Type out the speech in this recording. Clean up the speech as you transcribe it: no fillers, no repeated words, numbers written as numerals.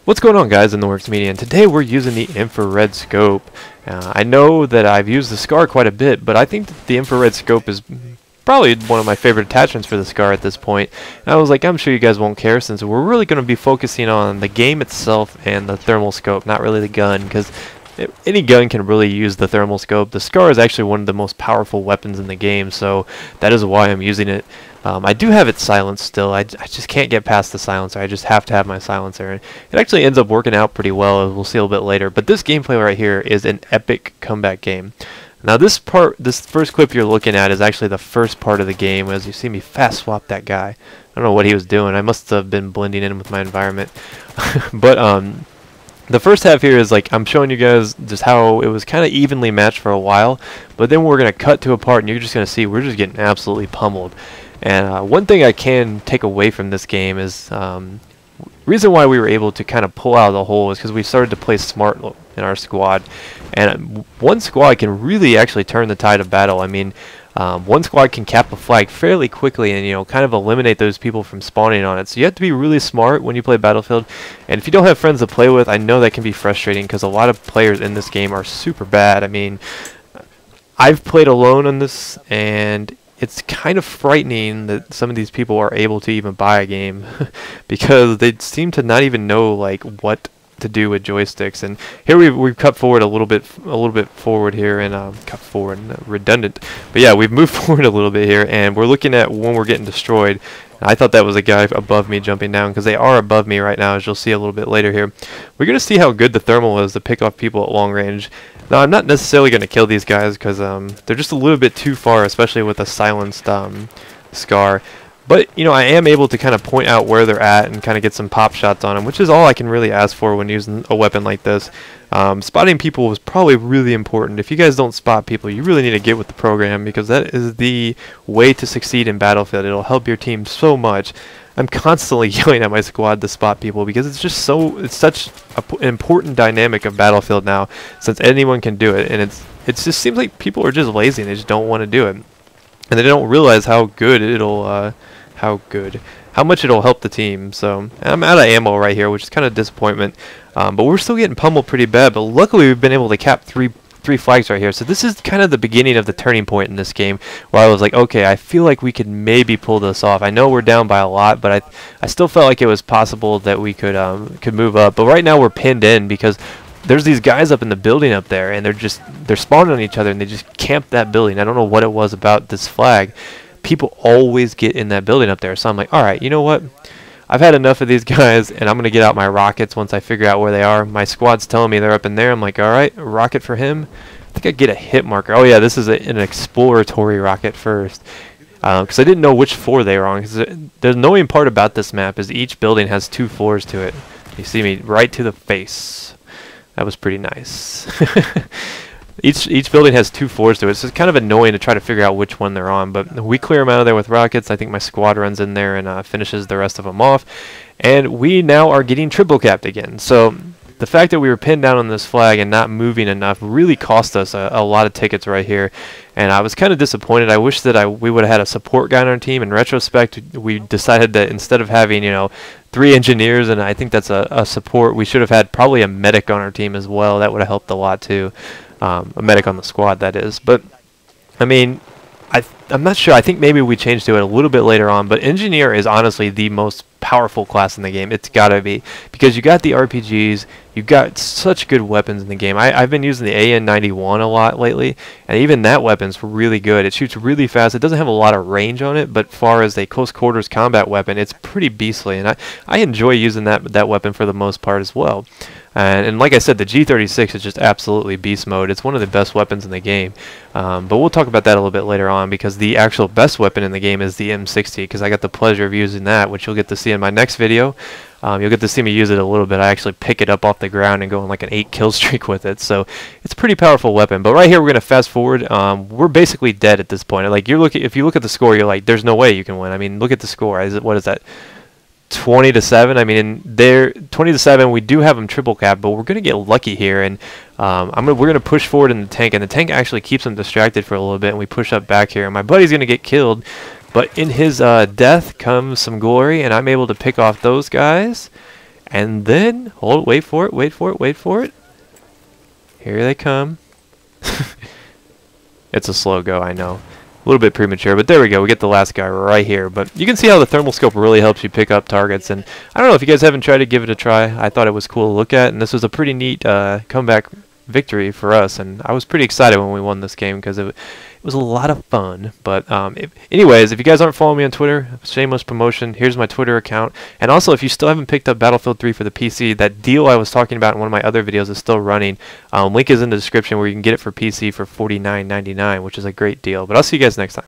What's going on, guys, in the Works Media? And today we're using the infrared scope. I know that I've used the SCAR quite a bit, but I think that the infrared scope is probably one of my favorite attachments for the SCAR at this point. And I was like, I'm sure you guys won't care, since we're really going to be focusing on the game itself and the thermal scope, not really the gun, because any gun can really use the thermal scope. The SCAR is actually one of the most powerful weapons in the game, so that is why I'm using it. I do have it silenced still. I just can't get past the silencer. I just have to have my silencer. And it actually ends up working out pretty well, as we'll see a little bit later. But this gameplay right here is an epic comeback game. Now this first clip you're looking at is actually the first part of the game. As you see me fast swap that guy. I don't know what he was doing. I must have been blending in with my environment. But the first half here is like I'm showing you guys just how it was kind of evenly matched for a while. But then we're going to cut to a part and you're just going to see we're just getting absolutely pummeled. And one thing I can take away from this game is reason why we were able to kind of pull out of the hole is because we started to play smart in our squad. And one squad can really actually turn the tide of battle. I mean, one squad can cap a flag fairly quickly and, you know, kind of eliminate those people from spawning on it. So you have to be really smart when you play Battlefield. And if you don't have friends to play with, I know that can be frustrating because a lot of players in this game are super bad. I mean, I've played alone on this, and it's kind of frightening that some of these people are able to even buy a game because they seem to not even know like what to do with joysticks. And here we've cut forward a little bit forward here, and cut forward, redundant. But yeah, we've moved forward a little bit here, and we're looking at when we're getting destroyed. I thought that was a guy above me jumping down, because they are above me right now, as you'll see a little bit later here. We're going to see how good the thermal is to pick off people at long range. Now, I'm not necessarily going to kill these guys, because they're just a little bit too far, especially with a silenced SCAR. But, you know, I am able to kind of point out where they're at and kind of get some pop shots on them, which is all I can really ask for when using a weapon like this. Spotting people was probably really important. If you guys don't spot people, you really need to get with the program, because that is the way to succeed in Battlefield. It'll help your team so much. I'm constantly yelling at my squad to spot people because it's just it's such an important dynamic of Battlefield now, since anyone can do it, and it just seems like people are just lazy and they just don't want to do it, and they don't realize how good it'll how much it'll help the team. So I'm out of ammo right here, which is kind of a disappointment, but we're still getting pummeled pretty bad. But luckily we've been able to cap three flags right here. So this is kind of the beginning of the turning point in this game, where I was like, okay, I feel like we could maybe pull this off. I know we're down by a lot, but I still felt like it was possible that we could move up. But right now we're pinned in because there's these guys up in the building up there, and they're spawning on each other, and they just camp that building. I don't know what it was about this flag. People always get in that building up there. So I'm like, all right, you know what? I've had enough of these guys, and I'm going to get out my rockets once I figure out where they are. My squad's telling me they're up in there. I'm like, all right, a rocket for him. I think I get a hit marker. Oh, yeah, this is an exploratory rocket first, because I didn't know which floor they were on. Cause the annoying part about this map is each building has 2 floors to it. You see me right to the face. That was pretty nice. Each building has 2 floors to it, so it's kind of annoying to try to figure out which one they're on. But we clear them out of there with rockets. I think my squad runs in there and finishes the rest of them off. And we now are getting triple capped again. So the fact that we were pinned down on this flag and not moving enough really cost us a lot of tickets right here. And I was kind of disappointed. I wish that we would have had a support guy on our team. In retrospect, we decided that instead of having, you know, 3 engineers, and I think that's a support, we should have had probably a medic on our team as well. That would have helped a lot too. A medic on the squad, that is. But I mean, I'm not sure. I think maybe we changed to it a little bit later on, but engineer is honestly the most powerful class in the game. It's gotta be, because you got the RPGs, you've got such good weapons in the game. I've been using the AN91 a lot lately, and even that weapon's really good. It shoots really fast. It doesn't have a lot of range on it, but far as a close quarters combat weapon, it's pretty beastly, and I enjoy using that weapon for the most part as well. And like I said, the G36 is just absolutely beast mode. It's one of the best weapons in the game. But we'll talk about that a little bit later on, because the actual best weapon in the game is the M60, because I got the pleasure of using that, which you'll get to see in my next video. You'll get to see me use it a little bit. I actually pick it up off the ground and go on like an 8 kill streak with it. So it's a pretty powerful weapon. But right here, we're going to fast forward. We're basically dead at this point. Like if you look at the score, you're like, there's no way you can win. I mean, look at the score. What is that? 20-7. I mean, they're 20-7. We do have them triple cap, but we're gonna get lucky here, and we're gonna push forward in the tank, and the tank actually keeps them distracted for a little bit, and we push up back here. And my buddy's gonna get killed, but in his death comes some glory, and I'm able to pick off those guys. And then, wait for it, wait for it, wait for it. Here they come. It's a slow go, I know. A little bit premature, but there we go. We get the last guy right here. But you can see how the thermal scope really helps you pick up targets. And I don't know if you guys haven't tried to give it a try. I thought it was cool to look at, and this was a pretty neat comeback victory for us. And I was pretty excited when we won this game because it was a lot of fun. But anyways, if you guys aren't following me on Twitter, shameless promotion, here's my Twitter account. And also, if you still haven't picked up Battlefield 3 for the PC, that deal I was talking about in one of my other videos is still running. Link is in the description where you can get it for PC for $49.99, which is a great deal. But I'll see you guys next time.